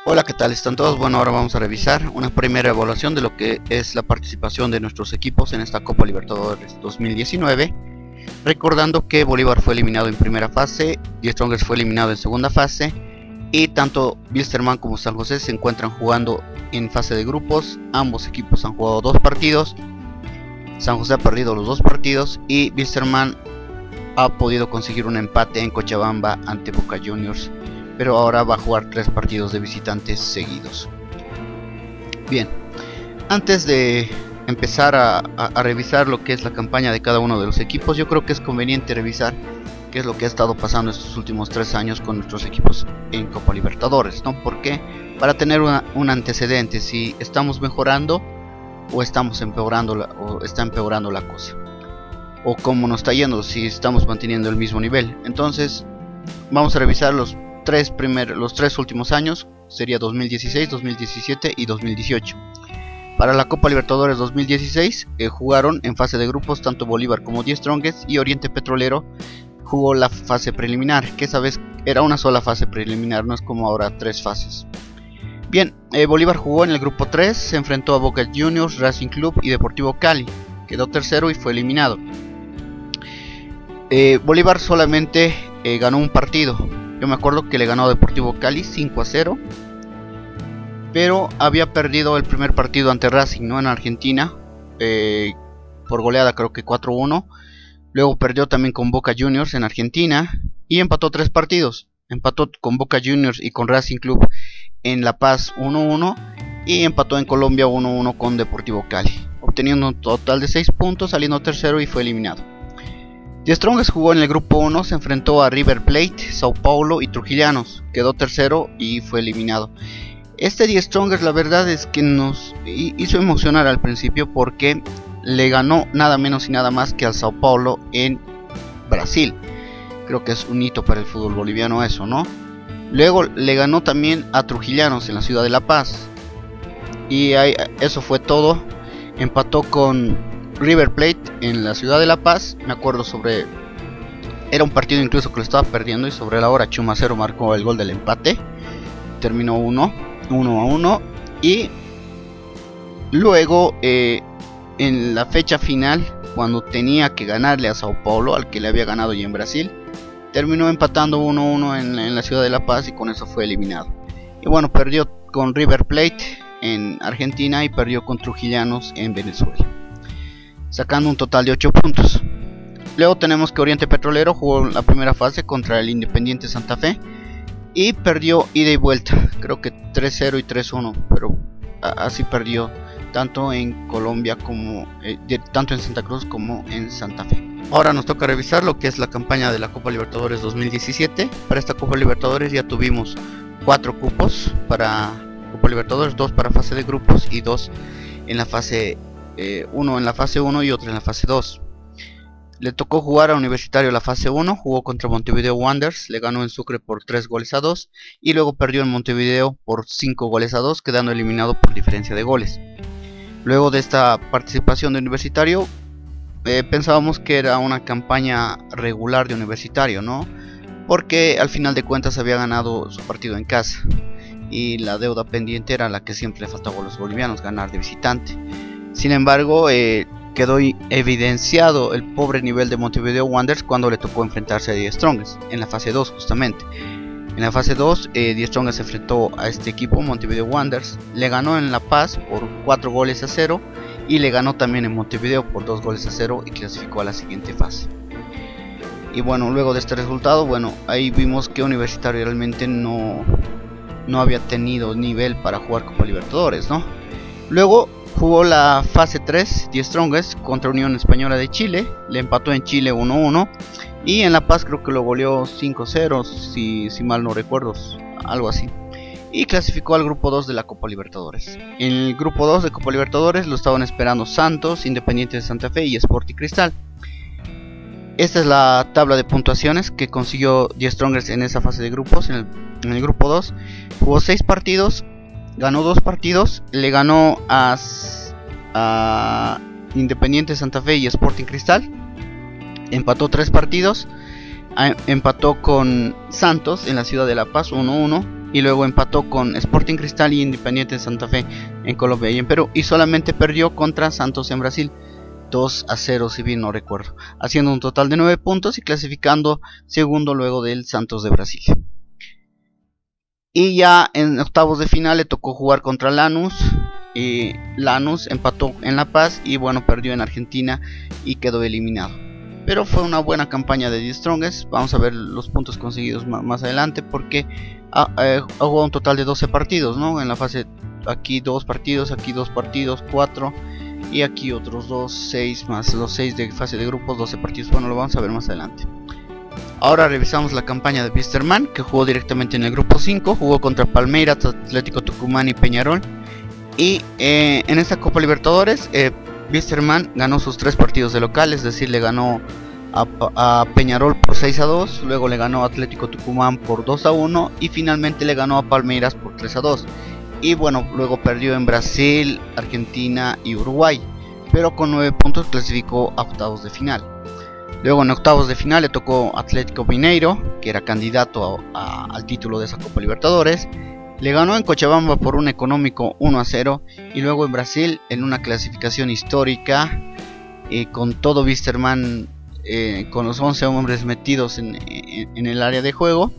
Hola, ¿qué tal? ¿Están todos? Bueno, ahora vamos a revisar una primera evaluación de lo que es la participación de nuestros equipos en esta Copa Libertadores 2019. Recordando que Bolívar fue eliminado en primera fase, Die Strongest fue eliminado en segunda fase y tanto Wilstermann como San José se encuentran jugando en fase de grupos. Ambos equipos han jugado 2 partidos. San José ha perdido los 2 partidos y Wilstermann ha podido conseguir un empate en Cochabamba ante Boca Juniors, pero ahora va a jugar 3 partidos de visitantes seguidos. Bien, antes de empezar a revisar lo que es la campaña de cada uno de los equipos, yo creo que es conveniente revisar qué es lo que ha estado pasando estos últimos 3 años con nuestros equipos en Copa Libertadores, ¿no? Porque para tener un antecedente, si estamos mejorando o estamos empeorando o está empeorando la cosa, o cómo nos está yendo, si estamos manteniendo el mismo nivel. Entonces vamos a revisar los 3 últimos años, sería 2016, 2017 y 2018. Para la Copa Libertadores 2016 jugaron en fase de grupos tanto Bolívar como Die Strongest, y Oriente Petrolero jugó la fase preliminar, que esa vez era una sola fase preliminar, no es como ahora 3 fases. Bien, Bolívar jugó en el grupo 3, se enfrentó a Boca Juniors, Racing Club y Deportivo Cali, quedó tercero y fue eliminado. Bolívar solamente ganó un partido. Yo me acuerdo que le ganó a Deportivo Cali 5-0, pero había perdido el primer partido ante Racing, ¿no? En Argentina, por goleada, creo que 4-1. Luego perdió también con Boca Juniors en Argentina y empató 3 partidos. Empató con Boca Juniors y con Racing Club en La Paz 1-1 y empató en Colombia 1-1 con Deportivo Cali, obteniendo un total de 6 puntos, saliendo tercero y fue eliminado. Die Strongest jugó en el grupo 1, se enfrentó a River Plate, Sao Paulo y Trujillanos, quedó tercero y fue eliminado. Este Die Strongest, la verdad es que nos hizo emocionar al principio porque le ganó nada menos y nada más que al Sao Paulo en Brasil. Creo que es un hito para el fútbol boliviano eso, ¿no? Luego le ganó también a Trujillanos en la ciudad de La Paz y eso fue todo. Empató con River Plate en la ciudad de La Paz, me acuerdo era un partido incluso que lo estaba perdiendo y sobre la hora Chumacero marcó el gol del empate, terminó 1-1 y luego en la fecha final, cuando tenía que ganarle a Sao Paulo, al que le había ganado ya en Brasil, terminó empatando 1-1 en la ciudad de La Paz y con eso fue eliminado. Y bueno, perdió con River Plate en Argentina y perdió con Trujillanos en Venezuela, sacando un total de 8 puntos. Luego tenemos que Oriente Petrolero jugó la primera fase contra el Independiente Santa Fe y perdió ida y vuelta, creo que 3-0 y 3-1, pero así perdió tanto en Colombia como tanto en Santa Cruz como en Santa Fe. Ahora nos toca revisar lo que es la campaña de la Copa Libertadores 2017. Para esta Copa Libertadores ya tuvimos 4 cupos para Copa Libertadores, 2 para fase de grupos y 2 en la fase 1 en la fase 1 y otro en la fase 2. Le tocó jugar a Universitario la fase 1, jugó contra Montevideo Wanderers, le ganó en Sucre por 3-2 y luego perdió en Montevideo por 5-2, quedando eliminado por diferencia de goles. Luego de esta participación de Universitario, pensábamos que era una campaña regular de Universitario, ¿no? Porque al final de cuentas había ganado su partido en casa y la deuda pendiente era la que siempre le faltaba a los bolivianos, ganar de visitante. Sin embargo, quedó evidenciado el pobre nivel de Montevideo Wanderers cuando le tocó enfrentarse a Die Strongest en la fase 2 justamente. En la fase 2, Die Strongest se enfrentó a este equipo, Montevideo Wanderers, le ganó en La Paz por 4-0 y le ganó también en Montevideo por 2-0 y clasificó a la siguiente fase. Y bueno, luego de este resultado, bueno, ahí vimos que Universitario realmente no había tenido nivel para jugar Copa Libertadores, ¿no? Luego jugó la fase 3, Die Strongest contra Unión Española de Chile, le empató en Chile 1-1 y en La Paz creo que lo goleó 5-0, si mal no recuerdo, algo así. Y clasificó al grupo 2 de la Copa Libertadores. En el grupo 2 de Copa Libertadores lo estaban esperando Santos, Independiente de Santa Fe y Sporting Cristal. Esta es la tabla de puntuaciones que consiguió Die Strongest en esa fase de grupos. En el grupo 2 jugó 6 partidos, ganó 2 partidos, le ganó a Independiente Santa Fe y Sporting Cristal, empató 3 partidos, empató con Santos en la ciudad de La Paz 1-1, y luego empató con Sporting Cristal y Independiente de Santa Fe en Colombia y en Perú, y solamente perdió contra Santos en Brasil 2-0 si bien no recuerdo, haciendo un total de 9 puntos y clasificando segundo luego del Santos de Brasil. Y ya en octavos de final le tocó jugar contra Lanús, y Lanús empató en La Paz y bueno, perdió en Argentina y quedó eliminado. Pero fue una buena campaña de The Strongest. Vamos a ver los puntos conseguidos más adelante, porque ha jugado un total de 12 partidos, ¿no? En la fase, aquí 2 partidos, aquí 2 partidos, 4, y aquí otros 2, 6 más los 6 de fase de grupos, 12 partidos. Bueno, lo vamos a ver más adelante. Ahora revisamos la campaña de Wisterman, que jugó directamente en el grupo 5, jugó contra Palmeiras, Atlético Tucumán y Peñarol. Y en esta Copa Libertadores, Wisterman ganó sus 3 partidos de local, es decir, le ganó a Peñarol por 6-2, luego le ganó a Atlético Tucumán por 2-1 y finalmente le ganó a Palmeiras por 3-2. Y bueno, luego perdió en Brasil, Argentina y Uruguay, pero con 9 puntos clasificó a octavos de final. Luego en octavos de final le tocó Atlético Mineiro, que era candidato al título de esa Copa Libertadores. Le ganó en Cochabamba por un económico 1-0, y luego en Brasil, en una clasificación histórica, con todo Wisterman, con los 11 hombres metidos en el área de juego,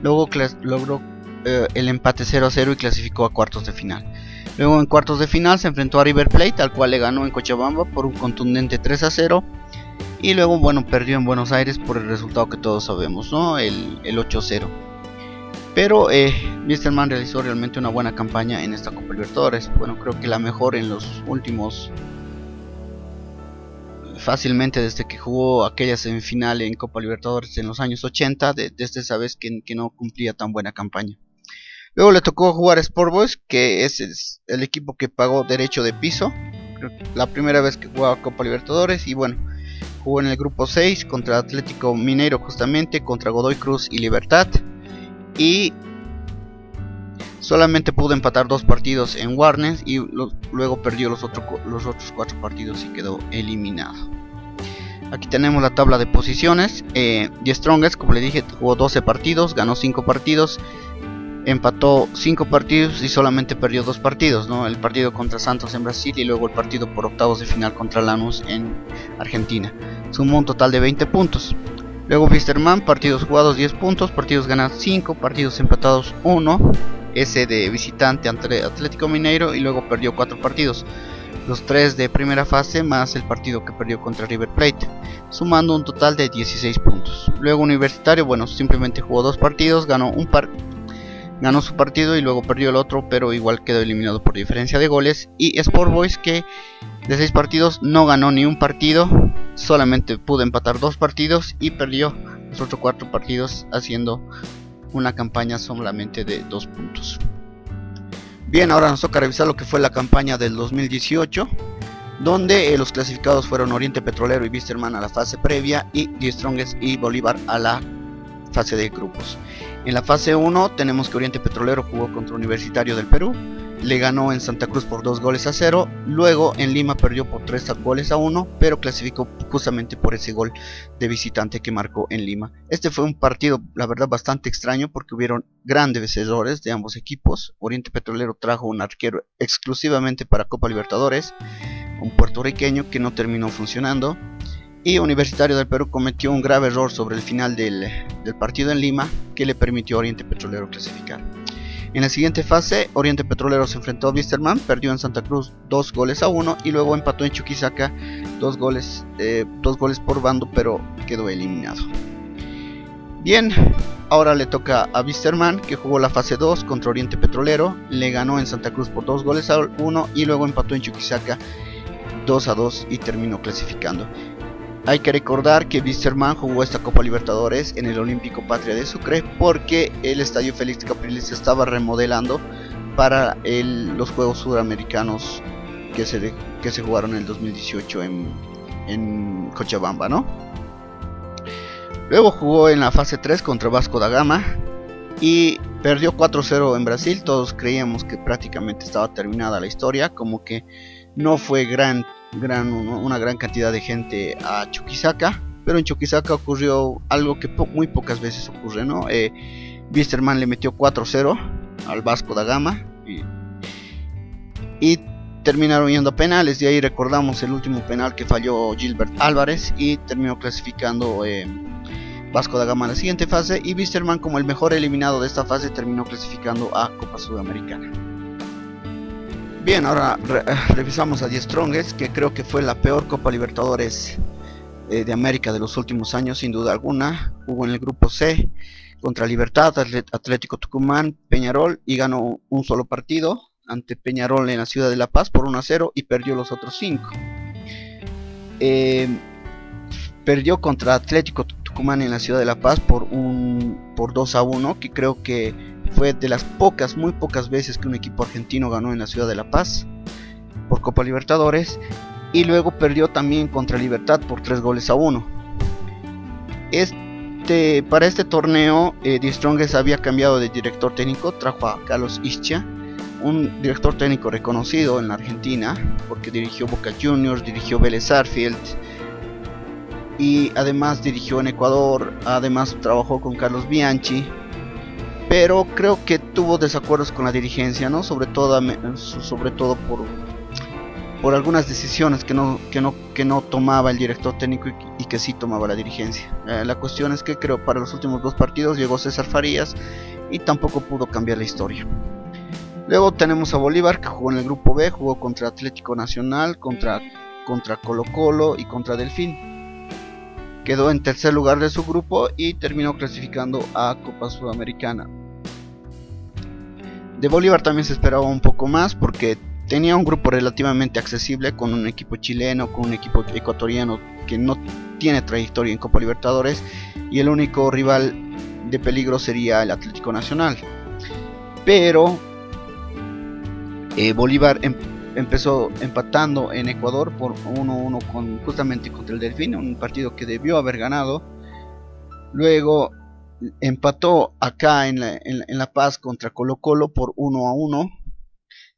luego logró el empate 0-0 y clasificó a cuartos de final. Luego en cuartos de final se enfrentó a River Plate, al cual le ganó en Cochabamba por un contundente 3-0. Y luego, bueno, perdió en Buenos Aires por el resultado que todos sabemos, ¿no? El 8-0. Pero Wisterman realizó realmente una buena campaña en esta Copa Libertadores. Bueno, creo que la mejor en los últimos, fácilmente desde que jugó aquella semifinal en Copa Libertadores en los años 80, desde esa vez que no cumplía tan buena campaña. Luego le tocó jugar a Sport Boys, que es el equipo que pagó derecho de piso, creo que la primera vez que jugaba Copa Libertadores. Y bueno, jugó en el grupo 6 contra Atlético Mineiro, justamente contra Godoy Cruz y Libertad, y solamente pudo empatar 2 partidos en Warnes y luego perdió los otros 4 partidos y quedó eliminado. Aquí tenemos la tabla de posiciones. The Strongest, como le dije, jugó 12 partidos, ganó 5 partidos, empató 5 partidos y solamente perdió 2 partidos, ¿no? El partido contra Santos en Brasil y luego el partido por octavos de final contra Lanús en Argentina. Sumó un total de 20 puntos. Luego Wisterman, partidos jugados 10 puntos, partidos ganados 5, partidos empatados 1, ese de visitante ante Atlético Mineiro, y luego perdió 4 partidos, los 3 de primera fase más el partido que perdió contra River Plate, sumando un total de 16 puntos. Luego Universitario, bueno, simplemente jugó 2 partidos, ganó su partido y luego perdió el otro, pero igual quedó eliminado por diferencia de goles. Y Sport Boys, que de 6 partidos no ganó ni un partido, solamente pudo empatar 2 partidos y perdió los otros 4 partidos, haciendo una campaña solamente de 2 puntos. Bien, ahora nos toca revisar lo que fue la campaña del 2018, donde los clasificados fueron Oriente Petrolero y Wisterman a la fase previa, y The Strongest y Bolívar a la fase de grupos. En la fase 1 tenemos que Oriente Petrolero jugó contra Universitario del Perú, le ganó en Santa Cruz por 2-0, luego en Lima perdió por 3-1, pero clasificó justamente por ese gol de visitante que marcó en Lima. Este fue un partido, la verdad, bastante extraño, porque hubieron grandes vencedores de ambos equipos. Oriente Petrolero trajo un arquero exclusivamente para Copa Libertadores, un puertorriqueño que no terminó funcionando, y Universitario del Perú cometió un grave error sobre el final del partido en Lima, que le permitió a Oriente Petrolero clasificar. En la siguiente fase, Oriente Petrolero se enfrentó a Wisterman, perdió en Santa Cruz 2-1 y luego empató en Chuquisaca 2 goles por bando, pero quedó eliminado. Bien, ahora le toca a Wisterman, que jugó la fase 2 contra Oriente Petrolero, le ganó en Santa Cruz por 2-1 y luego empató en Chuquisaca 2-2 y terminó clasificando. Hay que recordar que Wisterman jugó esta Copa Libertadores en el Olímpico Patria de Sucre, porque el Estadio Félix Capriles se estaba remodelando para los Juegos Sudamericanos que se jugaron en el 2018 en Cochabamba, ¿no? Luego jugó en la fase 3 contra Vasco da Gama y perdió 4-0 en Brasil. Todos creíamos que prácticamente estaba terminada la historia, como que no fue una gran cantidad de gente a Chuquisaca, pero en Chuquisaca ocurrió algo que muy pocas veces ocurre, ¿no? Wisterman le metió 4-0 al Vasco da Gama y terminaron yendo a penales. De ahí recordamos el último penal que falló Gilbert Álvarez y terminó clasificando Vasco da Gama a la siguiente fase, y Wisterman, como el mejor eliminado de esta fase, terminó clasificando a Copa Sudamericana. Bien, ahora revisamos a Die Strongest, que creo que fue la peor Copa Libertadores de América de los últimos años, sin duda alguna. Jugó en el grupo C contra Libertad, Atlético Tucumán, Peñarol, y ganó un solo partido ante Peñarol en la ciudad de La Paz por 1-0 y perdió los otros 5. Perdió contra Atlético Tucumán en la ciudad de La Paz por 2-1, que creo que fue de las muy pocas veces que un equipo argentino ganó en la ciudad de La Paz por Copa Libertadores. Y luego perdió también contra Libertad por 3-1. Para este torneo, Die Strongest había cambiado de director técnico, trajo a Carlos Ischia, un director técnico reconocido en la Argentina, porque dirigió Boca Juniors, dirigió Vélez Sarsfield, y además dirigió en Ecuador, además trabajó con Carlos Bianchi. Pero creo que tuvo desacuerdos con la dirigencia, ¿no? Sobre todo por algunas decisiones que no tomaba el director técnico y que sí tomaba la dirigencia. La cuestión es que creo para los últimos 2 partidos llegó César Farías y tampoco pudo cambiar la historia. Luego tenemos a Bolívar, que jugó en el grupo B, jugó contra Atlético Nacional, contra Colo Colo y contra Delfín. Quedó en tercer lugar de su grupo y terminó clasificando a Copa Sudamericana. De Bolívar también se esperaba un poco más, porque tenía un grupo relativamente accesible, con un equipo chileno, con un equipo ecuatoriano que no tiene trayectoria en Copa Libertadores, y el único rival de peligro sería el Atlético Nacional. Pero Bolívar empezó empatando en Ecuador por 1-1 justamente contra el Delfín, un partido que debió haber ganado. Luego empató acá en La Paz contra Colo Colo por 1-1,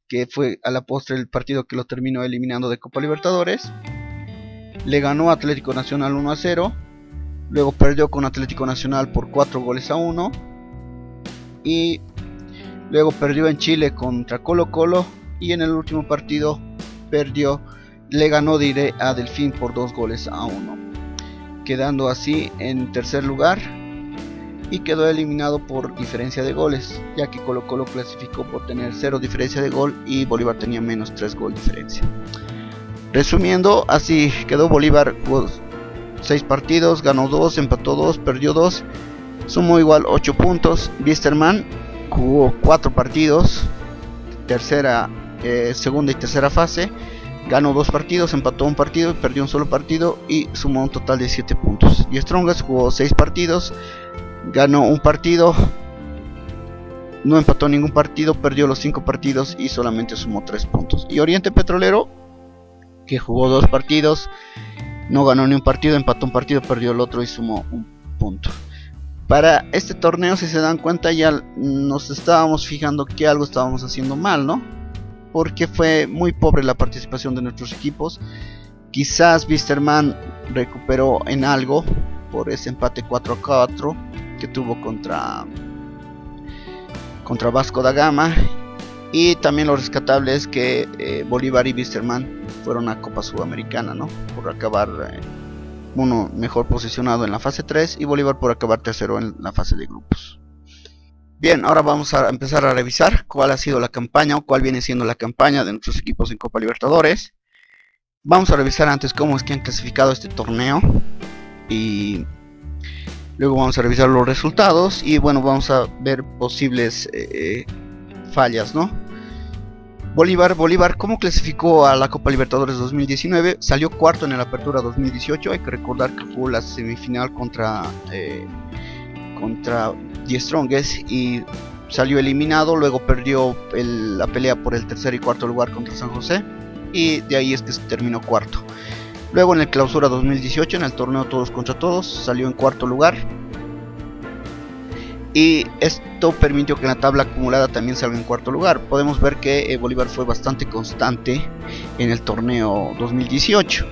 que fue a la postre el partido que lo terminó eliminando de Copa Libertadores. Le ganó a Atlético Nacional 1-0, luego perdió con Atlético Nacional por 4-1, y luego perdió en Chile contra Colo Colo, y en el último partido le ganó a Delfín por 2-1, quedando así en tercer lugar, y quedó eliminado por diferencia de goles, ya que Colo Colo clasificó por tener 0 diferencia de gol y Bolívar tenía menos 3 gol diferencia. Resumiendo, así quedó Bolívar. Jugó 6 partidos, ganó 2, empató 2, perdió 2, sumó igual 8 puntos. Wisterman jugó 4 partidos, segunda y tercera fase, ganó 2 partidos, empató 1 partido y perdió un solo partido, y sumó un total de 7 puntos. Die Strongest jugó 6 partidos, ganó 1 partido, no empató ningún partido, perdió los 5 partidos y solamente sumó 3 puntos. Y Oriente Petrolero, que jugó 2 partidos, no ganó ni un partido, empató 1 partido, perdió el otro y sumó 1 punto. Para este torneo, si se dan cuenta, ya nos estábamos fijando que algo estábamos haciendo mal, ¿no? Porque fue muy pobre la participación de nuestros equipos. Quizás Wisterman recuperó en algo por ese empate 4-4 que tuvo contra Vasco da Gama, y también lo rescatable es que Bolívar y Wisterman fueron a Copa Sudamericana, ¿no? Por acabar uno mejor posicionado en la fase 3 y Bolívar por acabar tercero en la fase de grupos. Bien, ahora vamos a empezar a revisar cuál ha sido la campaña, o cuál viene siendo la campaña de nuestros equipos en Copa Libertadores. Vamos a revisar antes cómo es que han clasificado este torneo, y luego vamos a revisar los resultados, y bueno, vamos a ver posibles fallas, ¿no? Bolívar, ¿cómo clasificó a la Copa Libertadores 2019? Salió cuarto en la Apertura 2018. Hay que recordar que jugó la semifinal contra Die Strongest y salió eliminado. Luego perdió la pelea por el tercer y cuarto lugar contra San José, y de ahí es que se terminó cuarto. Luego en el Clausura 2018, en el torneo Todos contra Todos, salió en cuarto lugar, y esto permitió que en la tabla acumulada también salga en cuarto lugar. Podemos ver que Bolívar fue bastante constante en el torneo 2018,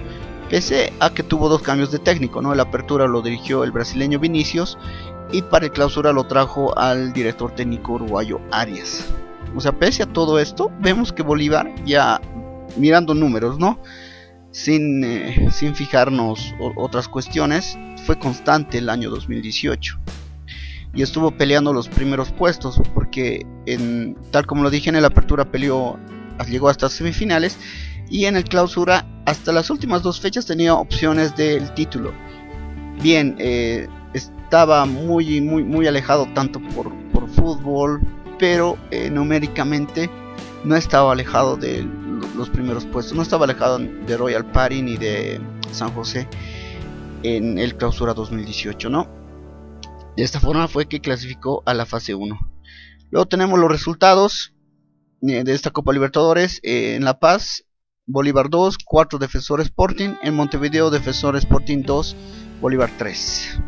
pese a que tuvo 2 cambios de técnico, ¿no? En la Apertura lo dirigió el brasileño Vinicius, y para el clausura lo trajo al director técnico uruguayo Arias. O sea, pese a todo esto, vemos que Bolívar, ya mirando números, ¿no? Sin fijarnos otras cuestiones, fue constante el año 2018 y estuvo peleando los primeros puestos, porque tal como lo dije, en el apertura llegó hasta semifinales, y en el clausura hasta las últimas 2 fechas tenía opciones del título. Bien, estaba muy alejado tanto por fútbol, pero numéricamente no estaba alejado de los primeros puestos, no estaba alejado de Royal Party ni de San José en el clausura 2018, ¿no? De esta forma fue que clasificó a la fase 1. Luego tenemos los resultados de esta Copa Libertadores. En La Paz, Bolívar 2, 4 Defensor Sporting. En Montevideo, Defensor Sporting 2, Bolívar 3.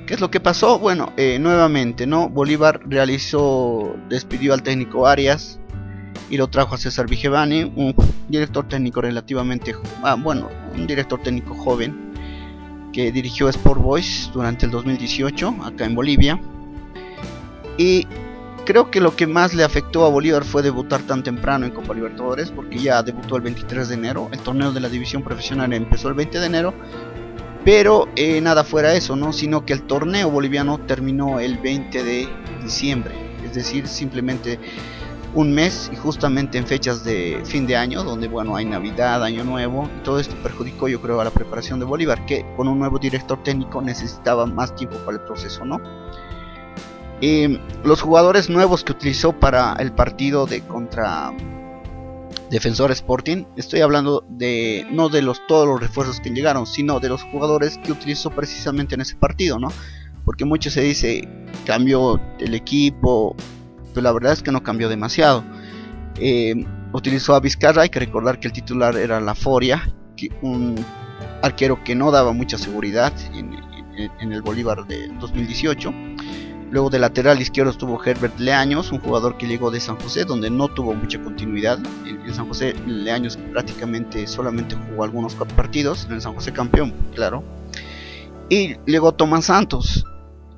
¿Qué es lo que pasó? Bueno, nuevamente, ¿no? Bolívar despidió al técnico Arias y lo trajo a César Vigevani, un director técnico relativamente, un director técnico joven, que dirigió Sport Boys durante el 2018 acá en Bolivia. Y creo que lo que más le afectó a Bolívar fue debutar tan temprano en Copa Libertadores, porque ya debutó el 23 de enero. El torneo de la división profesional empezó el 20 de enero, pero nada fuera eso, ¿no? Sino que el torneo boliviano terminó el 20 de diciembre, es decir, simplemente un mes, y justamente en fechas de fin de año, donde bueno, hay Navidad, Año Nuevo, y todo esto perjudicó, yo creo, a la preparación de Bolívar, que con un nuevo director técnico necesitaba más tiempo para el proceso, ¿no? Los jugadores nuevos que utilizó para el partido contra Defensor Sporting, estoy hablando no de todos los refuerzos que llegaron, sino de los jugadores que utilizó precisamente en ese partido, ¿no? Porque mucho se dice cambió el equipo, pero la verdad es que no cambió demasiado. Utilizó a Vizcarra, hay que recordar que el titular era La Foria, un arquero que no daba mucha seguridad en el Bolívar del 2018. Luego de lateral izquierdo estuvo Herbert Leaños, un jugador que llegó de San José, donde no tuvo mucha continuidad. En San José Leaños prácticamente solamente jugó algunos partidos, en el San José campeón, claro. Y luego Tomás Santos,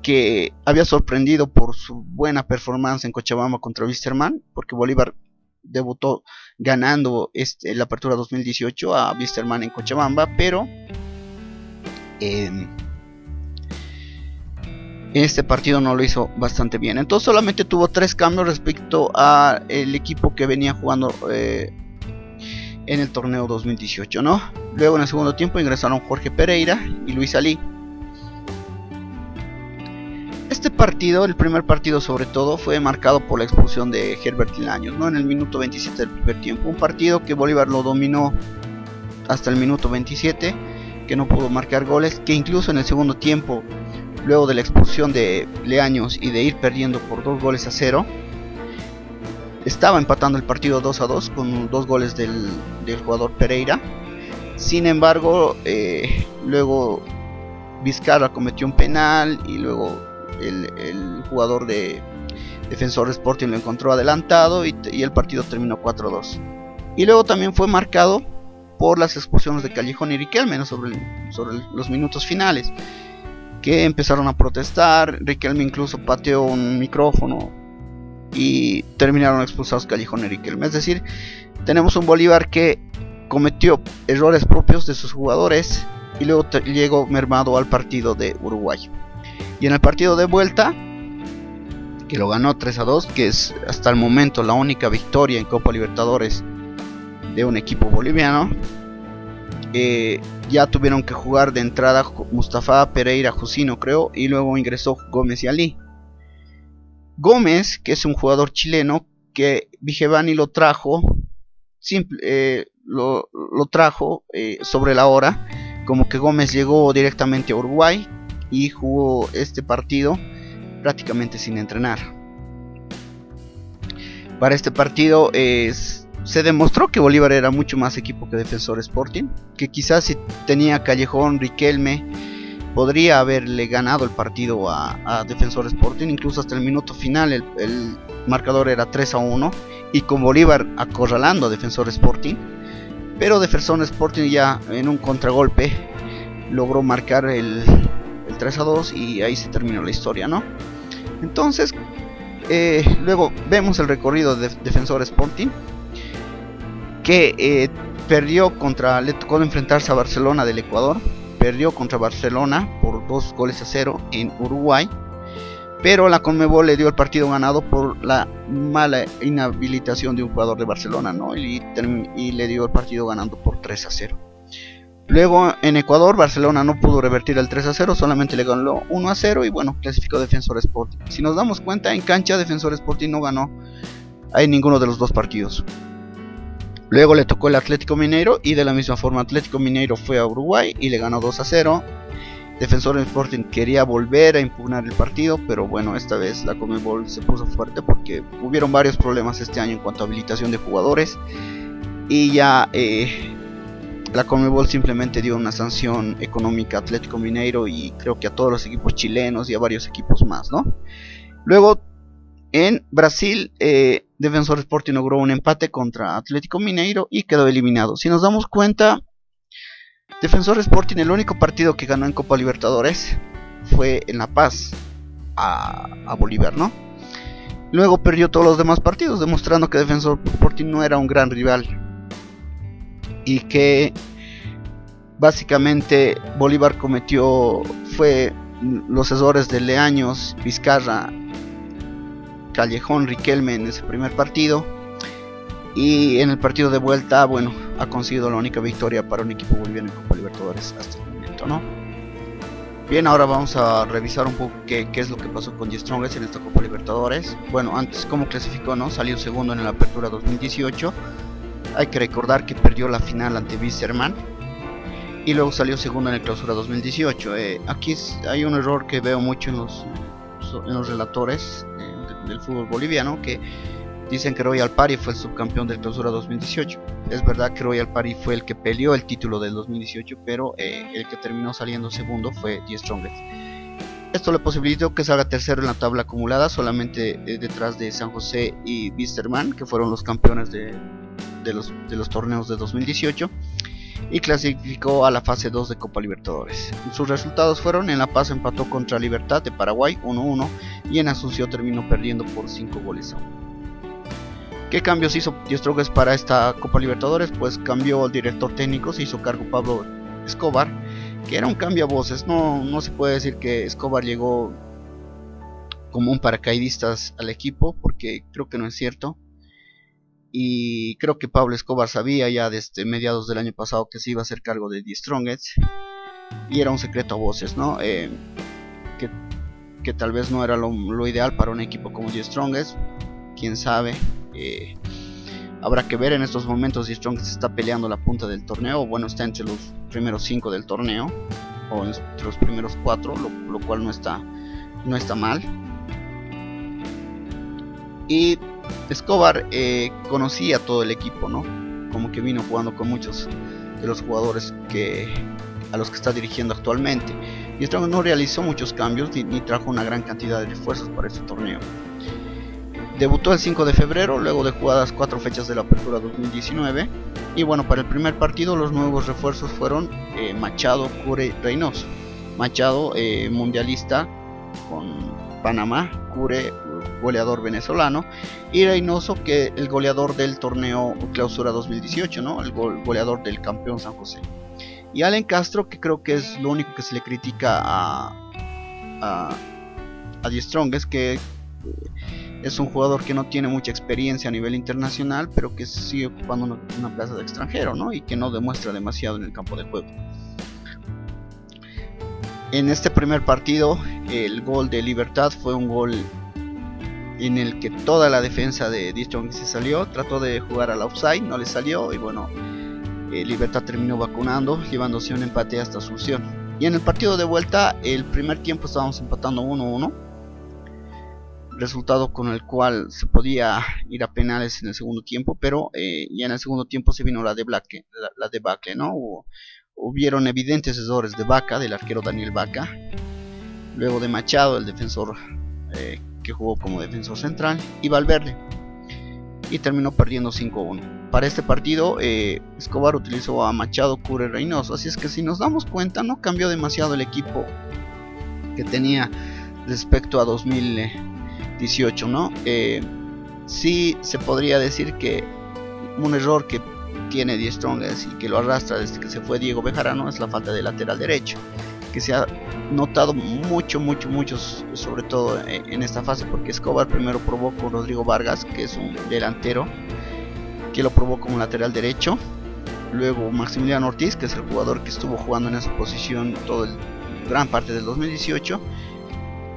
que había sorprendido por su buena performance en Cochabamba contra Wilstermann, porque Bolívar debutó ganando la apertura 2018 a Wilstermann en Cochabamba, pero en este partido no lo hizo bastante bien. Entonces solamente tuvo 3 cambios respecto a el equipo que venía jugando en el torneo 2018, ¿no? Luego en el segundo tiempo ingresaron Jorge Pereira y Luis Alí. Este partido, el primer partido sobre todo, fue marcado por la expulsión de Herbert Leaños, ¿no? En el minuto 27 del primer tiempo. Un partido que Bolívar lo dominó hasta el minuto 27, que no pudo marcar goles, que incluso en el segundo tiempo, luego de la expulsión de Leaños y de ir perdiendo por 2-0, estaba empatando el partido 2-2 con 2 goles del jugador Pereira. Sin embargo, luego Vizcarra cometió un penal y luego el jugador de Defensor Sporting lo encontró adelantado y el partido terminó 4-2. Y luego también fue marcado por las expulsiones de Callejón y Riquelme, ¿no? sobre los minutos finales, que empezaron a protestar. Riquelme incluso pateó un micrófono y terminaron expulsados Callejón y Riquelme. Es decir, tenemos un Bolívar que cometió errores propios de sus jugadores y luego llegó mermado al partido de Uruguay. Y en el partido de vuelta, que lo ganó 3-2, que es hasta el momento la única victoria en Copa Libertadores de un equipo boliviano, ya tuvieron que jugar de entrada Mustafa, Pereira, Jusino, creo, y luego ingresó Gómez y Alí. Gómez, que es un jugador chileno que Vigevani lo trajo sobre la hora, como que Gómez llegó directamente a Uruguay y jugó este partido prácticamente sin entrenar. Para este partido se demostró que Bolívar era mucho más equipo que Defensor Sporting, que quizás si tenía Callejón, Riquelme, podría haberle ganado el partido a Defensor Sporting. Incluso hasta el minuto final el marcador era 3-1 y con Bolívar acorralando a Defensor Sporting, pero Defensor Sporting ya en un contragolpe logró marcar el el 3-2 y ahí se terminó la historia, ¿no? Entonces luego vemos el recorrido de Defensor Sporting, que le tocó enfrentarse a Barcelona del Ecuador. Perdió contra Barcelona por 2-0 en Uruguay, pero la Conmebol le dio el partido ganado por la mala inhabilitación de un jugador de Barcelona, ¿no? y le dio el partido ganando por 3-0. Luego en Ecuador Barcelona no pudo revertir el 3-0, solamente le ganó 1-0 y bueno, clasificó Defensor Sporting. Si nos damos cuenta, en cancha Defensor Sporting no ganó en ninguno de los dos partidos. Luego le tocó el Atlético Mineiro y de la misma forma Atlético Mineiro fue a Uruguay y le ganó 2-0. Defensor Sporting quería volver a impugnar el partido, pero bueno, esta vez la Conmebol se puso fuerte porque hubieron varios problemas este año en cuanto a habilitación de jugadores y ya la Conmebol simplemente dio una sanción económica a Atlético Mineiro y creo que a todos los equipos chilenos y a varios equipos más, ¿no? Luego en Brasil, Defensor Sporting logró un empate contra Atlético Mineiro y quedó eliminado. Si nos damos cuenta, Defensor Sporting, el único partido que ganó en Copa Libertadores fue en La Paz a Bolívar, ¿no? Luego perdió todos los demás partidos, demostrando que Defensor Sporting no era un gran rival y que básicamente Bolívar fue los errores de Leaños, Vizcarra, Callejón, Riquelme en ese primer partido, y en el partido de vuelta, bueno, ha conseguido la única victoria para un equipo boliviano en Copa Libertadores hasta el momento, ¿no? Bien, ahora vamos a revisar un poco qué es lo que pasó con Die Strongest en esta Copa Libertadores. Bueno, antes, ¿cómo clasificó, no? Salió segundo en la Apertura 2018. Hay que recordar que perdió la final ante Wisterman y luego salió segundo en el Clausura 2018. Aquí hay un error que veo mucho en los relatores del fútbol boliviano, que dicen que Royal Party fue el subcampeón del Clausura 2018. Es verdad que Royal Party fue el que peleó el título del 2018, pero el que terminó saliendo segundo fue Die Strongest. Esto le posibilitó que salga tercero en la tabla acumulada, solamente detrás de San José y Wisterman, que fueron los campeones de los torneos de 2018, y clasificó a la fase 2 de Copa Libertadores. Sus resultados fueron: en La Paz empató contra Libertad de Paraguay 1-1 y en Asunción terminó perdiendo por 5-1. ¿Qué cambios hizo Die Strongest para esta Copa Libertadores? Pues cambió el director técnico, se hizo cargo Pablo Escobar, que era un cambiavoces. No se puede decir que Escobar llegó como un paracaidistas al equipo, porque creo que no es cierto. Y creo que Pablo Escobar sabía ya desde mediados del año pasado que se iba a hacer cargo de Die Strongest, y era un secreto a voces, ¿no? Que tal vez no era lo ideal para un equipo como Die Strongest, quién sabe. Habrá que ver. En estos momentos Die Strongest está peleando la punta del torneo, bueno, está entre los primeros 5 del torneo o entre los primeros 4, lo cual no está mal. Y Escobar conocía todo el equipo, ¿no? Como que vino jugando con muchos de los jugadores a los que está dirigiendo actualmente. Die Strongest no realizó muchos cambios ni trajo una gran cantidad de refuerzos para este torneo. Debutó el 5 de febrero, luego de jugadas 4 fechas de la Apertura 2019. Y bueno, para el primer partido los nuevos refuerzos fueron Machado, Cure, Reynoso. Machado, mundialista con Panamá, Cure, goleador venezolano, y Reynoso, que el goleador del torneo Clausura 2018, ¿no? El goleador del campeón San José. Y Allen Castro, que creo que es lo único que se le critica a Die Strongest, que es un jugador que no tiene mucha experiencia a nivel internacional, pero que sigue ocupando una plaza de extranjero, ¿no? Y que no demuestra demasiado en el campo de juego. En este primer partido, el gol de Libertad fue un gol en el que toda la defensa de Die Strongest se salió, trató de jugar al offside, no le salió, y bueno, Libertad terminó vacunando, llevándose un empate hasta Asunción. Y en el partido de vuelta, el primer tiempo estábamos empatando 1-1, resultado con el cual se podía ir a penales en el segundo tiempo, pero ya en el segundo tiempo se vino la debacle, ¿no? Hubieron evidentes errores de Vaca, del arquero Daniel Vaca, luego de Machado, el defensor que jugó como defensor central, y Valverde, y terminó perdiendo 5-1. Para este partido Escobar utilizó a Machado, Cure, Reynoso, así es que si nos damos cuenta no cambió demasiado el equipo que tenía respecto a 2018, ¿no? Sí se podría decir que un error que tiene Die Strongest y que lo arrastra desde que se fue Diego Bejarano es la falta de lateral derecho, que se ha notado mucho, sobre todo en esta fase, porque Escobar primero probó con Rodrigo Vargas, que es un delantero, que lo probó como lateral derecho. Luego Maximiliano Ortiz, que es el jugador que estuvo jugando en esa posición gran parte del 2018.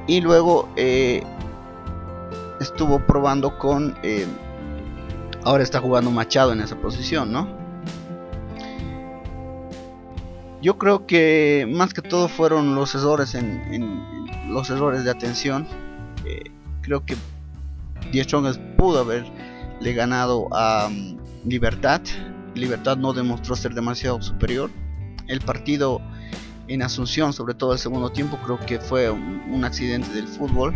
Y luego estuvo probando con... ahora está jugando Machado en esa posición, ¿no? Yo creo que más que todo fueron los errores los errores de atención. Creo que Die Strongest pudo haberle ganado a Libertad. Libertad no demostró ser demasiado superior. El partido en Asunción, sobre todo el segundo tiempo, creo que fue un accidente del fútbol.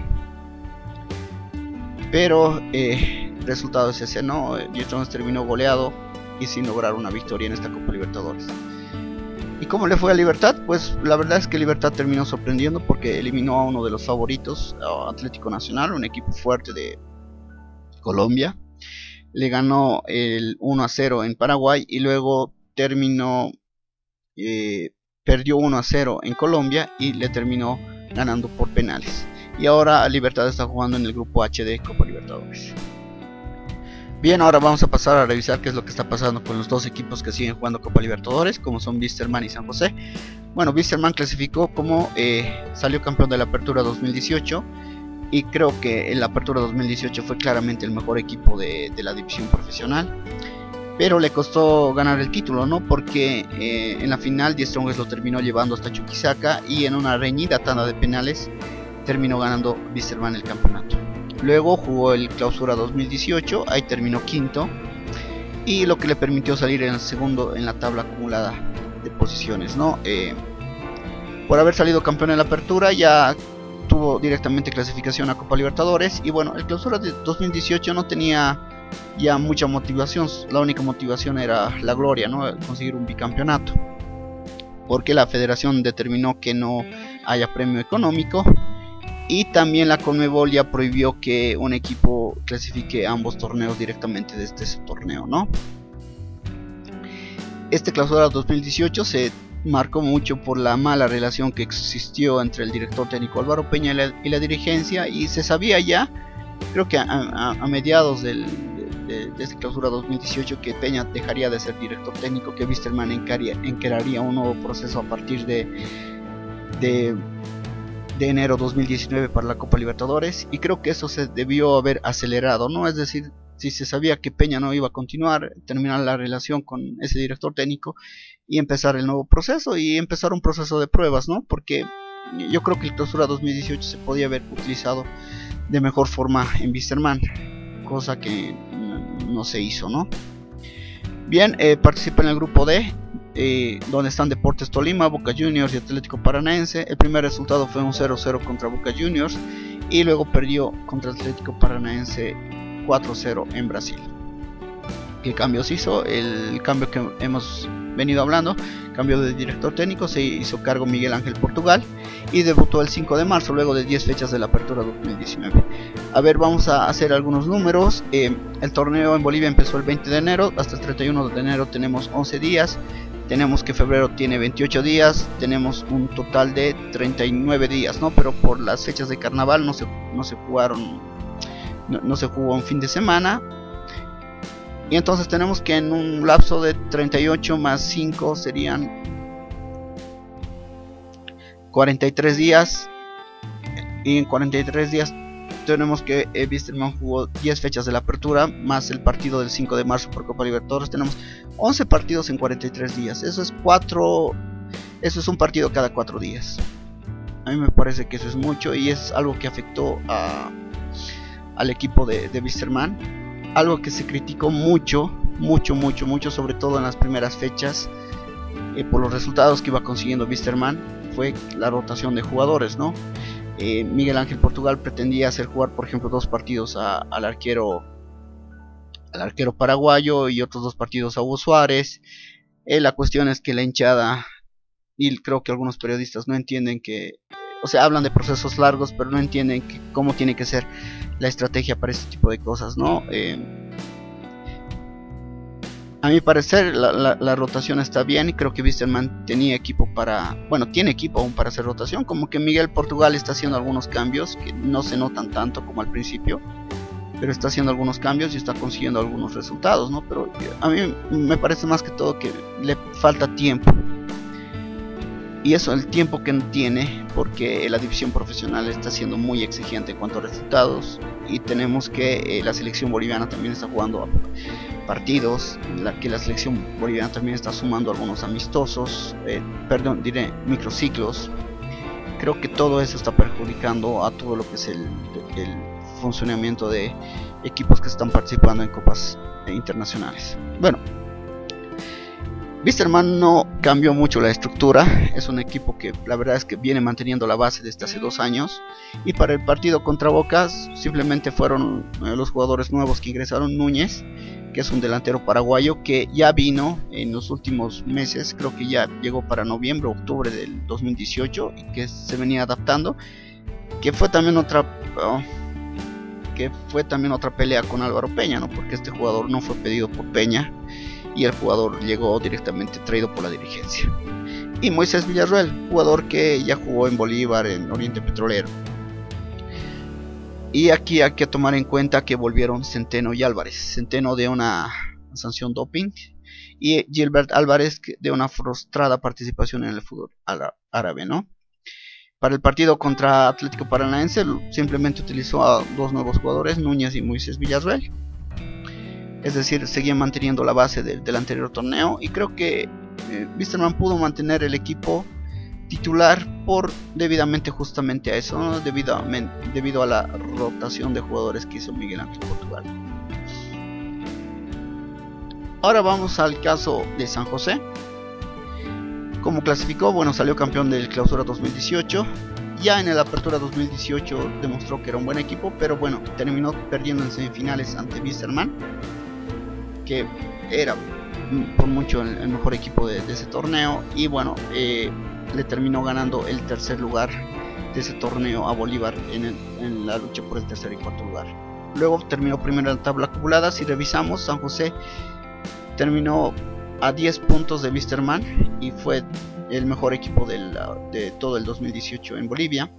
Pero el resultado es ese, ¿no? Die Strongest terminó goleado y sin lograr una victoria en esta Copa Libertadores. ¿Y cómo le fue a Libertad? Pues la verdad es que Libertad terminó sorprendiendo porque eliminó a uno de los favoritos, a Atlético Nacional, un equipo fuerte de Colombia. Le ganó el 1-0 en Paraguay y luego perdió 1-0 en Colombia y le terminó ganando por penales. Y ahora Libertad está jugando en el grupo H de Copa Libertadores. Bien, ahora vamos a pasar a revisar qué es lo que está pasando con los dos equipos que siguen jugando Copa Libertadores, como son Vísterman y San José. Bueno, Vísterman clasificó como salió campeón de la Apertura 2018 y creo que en la Apertura 2018 fue claramente el mejor equipo de la división profesional, pero le costó ganar el título, ¿no? Porque en la final Die Strongest lo terminó llevando hasta Chuquisaca y en una reñida tanda de penales terminó ganando Vísterman el campeonato. Luego jugó el Clausura 2018, ahí terminó quinto y lo que le permitió salir en el segundo en la tabla acumulada de posiciones, ¿no? Por haber salido campeón en la Apertura ya tuvo directamente clasificación a Copa Libertadores. Y bueno, el Clausura de 2018 no tenía ya mucha motivación, la única motivación era la gloria, ¿no? Conseguir un bicampeonato, porque la federación determinó que no haya premio económico. Y también la Conmebol ya prohibió que un equipo clasifique ambos torneos directamente desde ese torneo, ¿no? Este Clausura 2018 se marcó mucho por la mala relación que existió entre el director técnico Álvaro Peña y la dirigencia, y se sabía ya, creo que a mediados de este Clausura 2018, que Peña dejaría de ser director técnico, que Vísterman encararía un nuevo proceso a partir de enero 2019 para la Copa Libertadores, y creo que eso se debió haber acelerado, ¿no? Es decir, si se sabía que Peña no iba a continuar, terminar la relación con ese director técnico y empezar el nuevo proceso y empezar un proceso de pruebas, ¿no? Porque yo creo que el Clausura 2018 se podía haber utilizado de mejor forma en Vísterman, cosa que no se hizo, ¿no? Bien, participa en el grupo D, donde están Deportes Tolima, Boca Juniors y Atlético Paranaense. El primer resultado fue un 0-0 contra Boca Juniors y luego perdió contra Atlético Paranaense 4-0 en Brasil. ¿Qué cambios hizo? El cambio que hemos venido hablando, cambio de director técnico, se hizo cargo Miguel Ángel Portugal y debutó el 5 de marzo luego de 10 fechas de la Apertura 2019. A ver, vamos a hacer algunos números. El torneo en Bolivia empezó el 20 de enero, hasta el 31 de enero tenemos 11 días. Tenemos que febrero tiene 28 días, tenemos un total de 39 días, ¿no? Pero por las fechas de carnaval no se jugó un fin de semana. Y entonces tenemos que en un lapso de 38 más 5 serían 43 días. Y en 43 días tenemos que Vísterman jugó 10 fechas de la Apertura más el partido del 5 de marzo por Copa Libertadores. Tenemos 11 partidos en 43 días. Eso es un partido cada 4 días. A mí me parece que eso es mucho y es algo que afectó al equipo de Vísterman. Algo que se criticó mucho, sobre todo en las primeras fechas, por los resultados que iba consiguiendo Vísterman, fue la rotación de jugadores, ¿no? Miguel Ángel Portugal pretendía hacer jugar, por ejemplo, 2 partidos al arquero paraguayo y otros 2 partidos a Hugo Suárez. La cuestión es que la hinchada, y creo que algunos periodistas no entienden que o sea, hablan de procesos largos, pero no entienden cómo tiene que ser la estrategia para este tipo de cosas, ¿no? A mi parecer la rotación está bien y creo que Wisterman tenía equipo para, bueno, tiene equipo aún para hacer rotación, como que Miguel Portugal está haciendo algunos cambios que no se notan tanto como al principio, pero está haciendo algunos cambios y está consiguiendo algunos resultados, ¿no? Pero a mí me parece más que todo que le falta tiempo. Y eso, el tiempo que no tiene, porque la división profesional está siendo muy exigente en cuanto a resultados. Y tenemos que la selección boliviana también está jugando partidos, que la selección boliviana también está sumando algunos amistosos, diré microciclos. Creo que todo eso está perjudicando a todo lo que es el funcionamiento de equipos que están participando en copas internacionales. Bueno, Wisterman no cambió mucho la estructura, es un equipo que la verdad es que viene manteniendo la base desde hace 2 años, y para el partido contra Boca simplemente fueron los jugadores nuevos que ingresaron. Núñez, que es un delantero paraguayo que ya vino en los últimos meses, creo que ya llegó para noviembre o octubre del 2018 y que se venía adaptando, que fue también otra pelea con Álvaro Peña, ¿no? Porque este jugador no fue pedido por Peña y el jugador llegó directamente traído por la dirigencia. Y Moisés Villarroel, jugador que ya jugó en Bolívar, en Oriente Petrolero. Y aquí hay que tomar en cuenta que volvieron Centeno y Álvarez. Centeno de una sanción doping y Gilbert Álvarez de una frustrada participación en el fútbol árabe, ¿no? Para el partido contra Atlético Paranaense simplemente utilizó a 2 nuevos jugadores, Núñez y Moisés Villarroel. Es decir, seguían manteniendo la base del anterior torneo, y creo que Wisterman pudo mantener el equipo titular debidamente justamente a eso, ¿no? debido a la rotación de jugadores que hizo Miguel Ángel Portugal. Ahora vamos al caso de San José. ¿Cómo clasificó? Bueno, salió campeón del Clausura 2018. Ya en el Apertura 2018 demostró que era un buen equipo, pero bueno, terminó perdiendo en semifinales ante Wisterman, que era por mucho el mejor equipo de ese torneo. Y bueno, le terminó ganando el tercer lugar de ese torneo a Bolívar en la lucha por el tercer y cuarto lugar. Luego terminó primero en la tabla acumulada. Si revisamos, San José terminó a 10 puntos de Wisterman y fue el mejor equipo de todo el 2018 en Bolivia.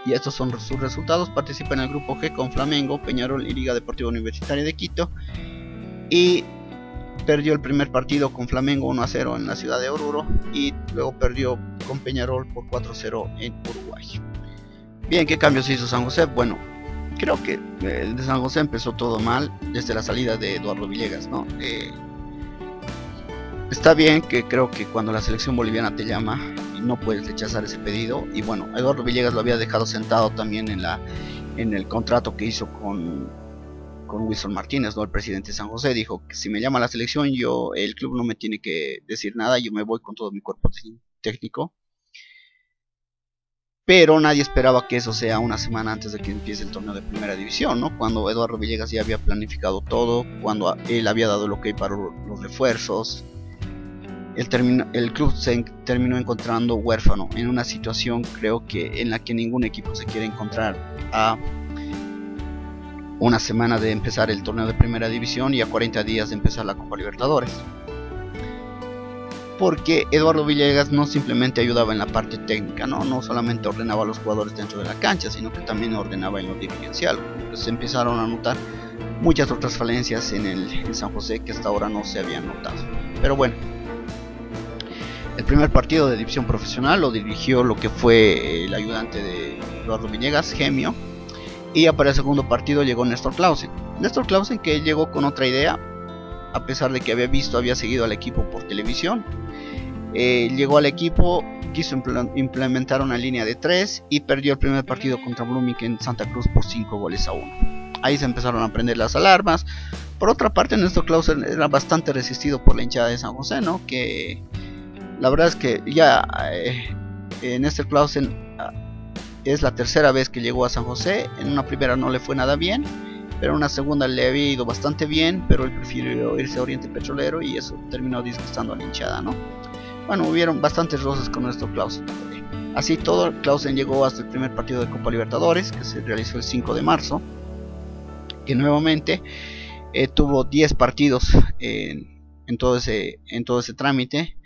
Y estos son sus resultados. Participa en el grupo G con Flamengo, Peñarol y Liga Deportiva Universitaria de Quito, y perdió el primer partido con Flamengo 1-0 en la ciudad de Oruro, y luego perdió con Peñarol por 4-0 en Uruguay. Bien, ¿qué cambios hizo San José? Bueno, creo que el de San José empezó todo mal desde la salida de Eduardo Villegas, ¿no? Está bien que creo que cuando la selección boliviana te llama no puedes rechazar ese pedido, y bueno, Eduardo Villegas lo había dejado sentado también en el contrato que hizo con Wilson Martínez, ¿no? El presidente de San José dijo que si me llama la selección, el club no me tiene que decir nada, yo me voy con todo mi cuerpo técnico. Pero nadie esperaba que eso sea una semana antes de que empiece el torneo de primera división, ¿no? Cuando Eduardo Villegas ya había planificado todo, cuando él había dado el ok para los refuerzos. El club se terminó encontrando huérfano, en una situación creo que en la que ningún equipo se quiere encontrar a una semana de empezar el torneo de primera división y a 40 días de empezar la Copa Libertadores. Porque Eduardo Villegas no simplemente ayudaba en la parte técnica, no solamente ordenaba a los jugadores dentro de la cancha, sino que también ordenaba en lo dirigencial. Se empezaron a notar muchas otras falencias en San José que hasta ahora no se habían notado. Pero bueno, el primer partido de división profesional lo dirigió lo que fue el ayudante de Eduardo Villegas, Gemio, y ya para el segundo partido llegó Néstor Clausen. Néstor Clausen, que llegó con otra idea, a pesar de que había seguido al equipo por televisión. Llegó al equipo, quiso implementar una línea de 3 y perdió el primer partido contra Blooming en Santa Cruz por 5-1. Ahí se empezaron a prender las alarmas. Por otra parte, Néstor Clausen era bastante resistido por la hinchada de San José, ¿no? Que la verdad es que ya Néstor Clausen es la tercera vez que llegó a San José. En una primera no le fue nada bien, pero en una segunda le había ido bastante bien, pero él prefirió irse a Oriente Petrolero y eso terminó disgustando a la hinchada, ¿no? Bueno, hubieron bastantes roces con Néstor Clausen. Así todo, Clausen llegó hasta el primer partido de Copa Libertadores, que se realizó el 5 de marzo, que nuevamente tuvo 10 partidos en todo ese trámite.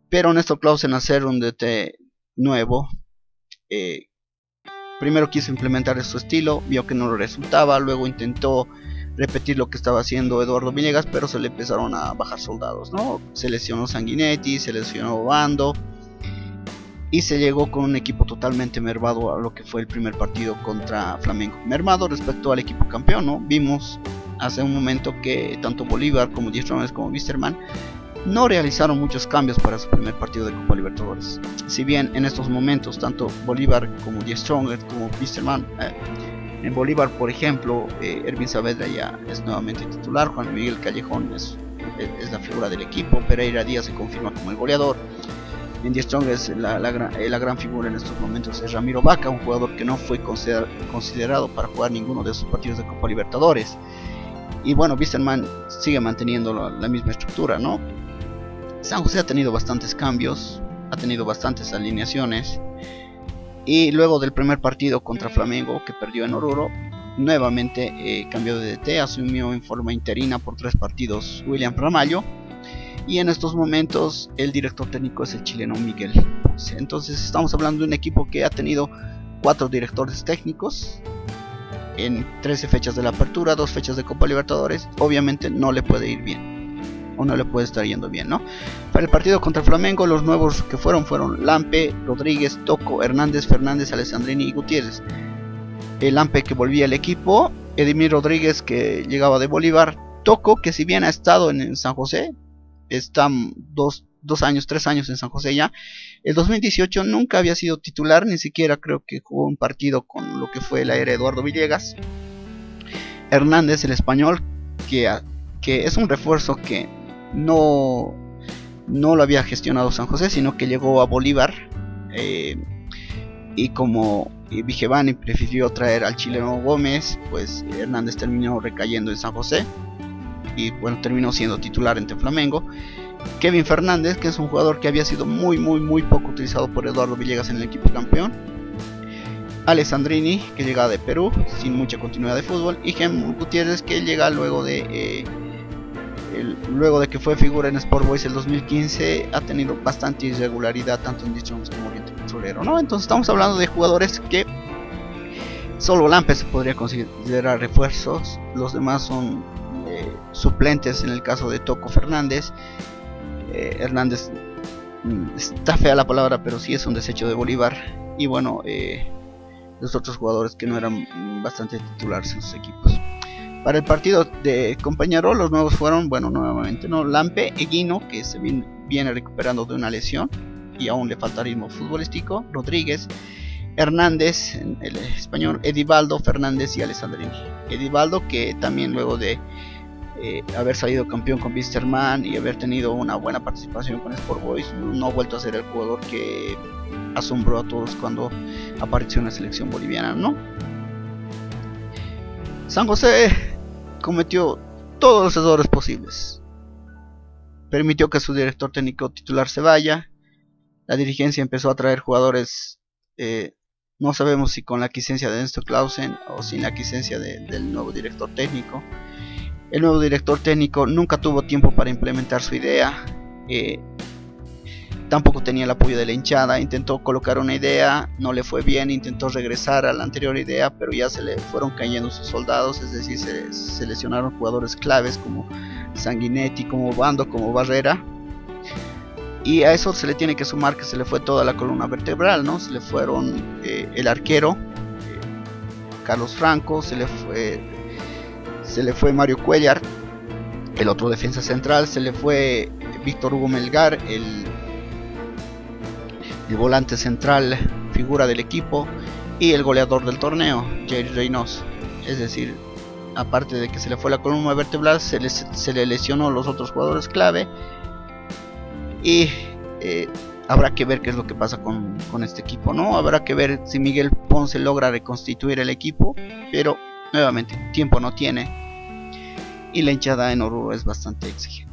Pero Néstor Clausen, al ser un DT nuevo, primero quiso implementar su estilo, vio que no le resultaba, luego intentó repetir lo que estaba haciendo Eduardo Villegas, pero se le empezaron a bajar soldados, ¿no? Se lesionó Sanguinetti, se lesionó Bando, y se llegó con un equipo totalmente mermado a lo que fue el primer partido contra Flamengo. Mermado respecto al equipo campeón, ¿no? Vimos hace un momento que tanto Bolívar como Die Strongers como Wisterman no realizaron muchos cambios para su primer partido de Copa Libertadores. Si bien en estos momentos tanto Bolívar como Die Strongers como Wisterman, en Bolívar, por ejemplo, Ervin Saavedra ya es nuevamente titular, Juan Miguel Callejón es la figura del equipo, Pereira Díaz se confirma como el goleador. En Die Strongers la gran figura en estos momentos es Ramiro Vaca, un jugador que no fue considerado para jugar ninguno de sus partidos de Copa Libertadores. Y bueno, Wisterman sigue manteniendo la misma estructura, ¿no? San José ha tenido bastantes cambios, ha tenido bastantes alineaciones, y luego del primer partido contra Flamengo, que perdió en Oruro, nuevamente cambió de DT, asumió en forma interina por 3 partidos William Ramallo, y en estos momentos el director técnico es el chileno Miguel Ponce. Entonces estamos hablando de un equipo que ha tenido 4 directores técnicos en 13 fechas de la apertura, 2 fechas de Copa Libertadores. Obviamente no le puede ir bien, o no le puede estar yendo bien, ¿no? Para el partido contra Flamengo, los nuevos que fueron Lampe, Rodríguez, Toco, Hernández, Fernández, Alessandrini y Gutiérrez. El Lampe, que volvía al equipo, Edimir Rodríguez, que llegaba de Bolívar, Toco, que si bien ha estado en San José, está 3 años en San José ya. El 2018 nunca había sido titular, ni siquiera creo que jugó un partido con lo que fue la era Eduardo Villegas. Hernández, el español, que es un refuerzo que no lo había gestionado San José, sino que llegó a Bolívar, y como Vigevani prefirió traer al chileno Gómez, pues Hernández terminó recayendo en San José y bueno, terminó siendo titular ante Flamengo. Kevin Fernández, que es un jugador que había sido muy poco utilizado por Eduardo Villegas en el equipo campeón. Alessandrini, que llega de Perú sin mucha continuidad de fútbol, y Gem Gutiérrez, que llega luego de que fue figura en Sport Boys el 2015. Ha tenido bastante irregularidad tanto en Distrons como Oriente Petrolero, ¿no? Entonces estamos hablando de jugadores que solo Lampe se podría considerar refuerzos, los demás son suplentes. En el caso de Toco Fernández, Hernández, está fea la palabra, pero sí es un desecho de Bolívar. Y bueno, los otros jugadores que no eran bastante titulares en sus equipos. Para el partido de Compañero, los nuevos fueron, bueno, nuevamente, ¿no? Lampe, Eguino, que se viene recuperando de una lesión y aún le falta ritmo futbolístico, Rodríguez, Hernández, el español, Edivaldo, Fernández y Alessandrini. Edivaldo, que también luego de haber salido campeón con Wisterman y haber tenido una buena participación con Sport Boys, no ha vuelto a ser el jugador que asombró a todos cuando apareció en la selección boliviana, ¿no? San José cometió todos los errores posibles. Permitió que su director técnico titular se vaya. La dirigencia empezó a traer jugadores, no sabemos si con la quiescencia de Néstor Clausen o sin la quiescencia del nuevo director técnico. El nuevo director técnico nunca tuvo tiempo para implementar su idea, tampoco tenía el apoyo de la hinchada. Intentó colocar una idea, no le fue bien, intentó regresar a la anterior idea, pero ya se le fueron cayendo sus soldados, es decir, se lesionaron jugadores claves como Sanguinetti, como Bando, como Barrera. Y a eso se le tiene que sumar que se le fue toda la columna vertebral, ¿no? Se le fueron el arquero, Carlos Franco, se le fue Mario Cuellar, el otro defensa central, se le fue Víctor Hugo Melgar, el volante central, figura del equipo, y el goleador del torneo, Jerry Reynoso. Es decir, aparte de que se le fue la columna vertebral, se le lesionó los otros jugadores clave. Y habrá que ver qué es lo que pasa con este equipo, ¿no? Habrá que ver si Miguel Ponce logra reconstituir el equipo, pero nuevamente tiempo no tiene y la hinchada en Oruro es bastante exigente.